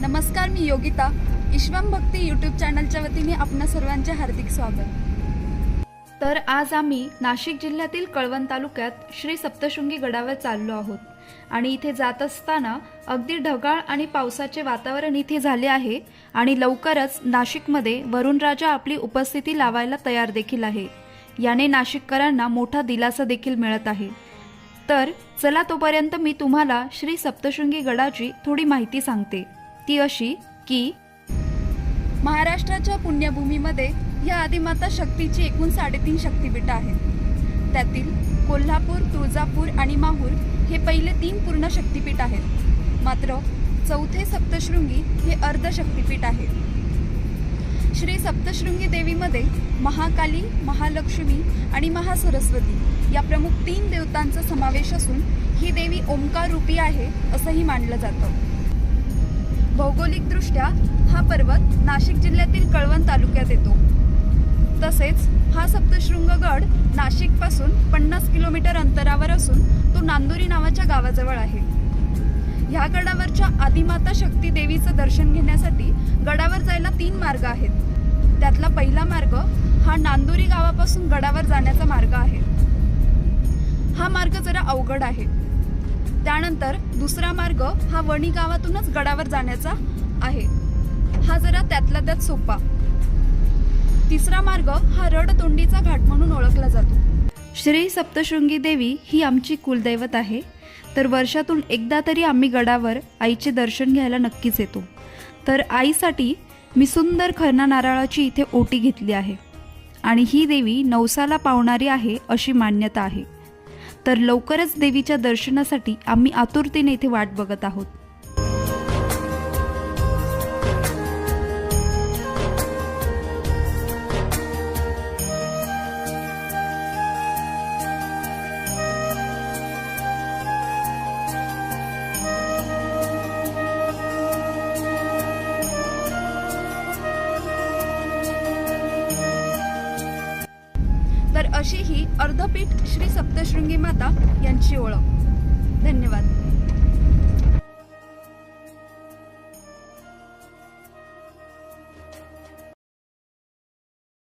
नमस्कार, मी योगिता. ईश्वम भक्ती यूट्यूब चॅनलच्या वतीने आपणा सर्वांचे हार्दिक स्वागत. तर आज आम्ही नाशिक जिल्ह्यातील कळवण तालुक्यात श्री सप्तशृंगी गडावर चाललो आहोत आणि इथे जात असताना अगदी ढगाळ आणि पावसाचे वातावरण इथे झाले आहे आणि लवकरच नाशिकमध्ये वरुण राजा आपली उपस्थिती लावायला तयार देखील आहे. याने नाशिककरांना मोठा दिलासा देखील मिळत आहे. तर चला तोपर्यंत मी तुम्हाला श्री सप्तशृंगी गडाची थोडी माहिती सांगते. ती अशी की महाराष्ट्राच्या पुण्यभूमीमध्ये या आदिमाता शक्तीची एकूण 3.5 शक्तिपीठ आहेत. त्यातील कोल्हापूर, तुळजापूर आणि माहूर हे पहिले 3 पूर्ण शक्तिपीठ आहेत. मात्र चौथे सप्तशृंगी हे अर्ध शक्तिपीठ आहे. श्री सप्तशृंगी देवीमध्ये महाकाली, महालक्ष्मी आणि महासरस्वती या प्रमुख 3 देवतांचा समावेश असून ही देवी ओंकार रूपी आहे असंही मानलं जातं. भौगोलिकदृष्ट्या हा पर्वत नाशिक जिल्ह्यातील कळवण तालुक्यात येतो. तसेच हा सप्तशृंगगड नाशिकपासून 50 किलोमीटर अंतरावर असून तो नांदुरी नावाच्या गावाजवळ आहे. ह्या गडावरच्या आदिमाता शक्ती देवीचं दर्शन घेण्यासाठी गडावर जायला 3 मार्ग आहेत. त्यातला पहिला मार्ग हा नांदुरी गावापासून गडावर जाण्याचा मार्ग आहे. हा मार्ग जरा अवघड आहे. त्यानंतर दुसरा मार्ग हा वणी गावातूनच गडावर जाण्याचा आहे. हा जरा त्यातला त्यात सोपा. तिसरा मार्ग हा रडतोंडीचा घाट म्हणून ओळखला जातो. श्री सप्तशृंगी देवी ही आमची कुलदैवत आहे. तर वर्षातून एकदा तरी आम्ही गडावर आईचे दर्शन घ्यायला नक्कीच येतो. तर आईसाठी मी सुंदर खरणा नारळाची इथे ओटी घेतली आहे आणि ही देवी नवसाला पावणारी आहे अशी मान्यता आहे. तर लवकरच देवीच्या दर्शनासाठी आम्ही आतुरतेने इथे वाट बघत आहोत. तर अशी ही अर्धपीठ श्री सप्तशृंगी माता यांची ओळख. धन्यवाद.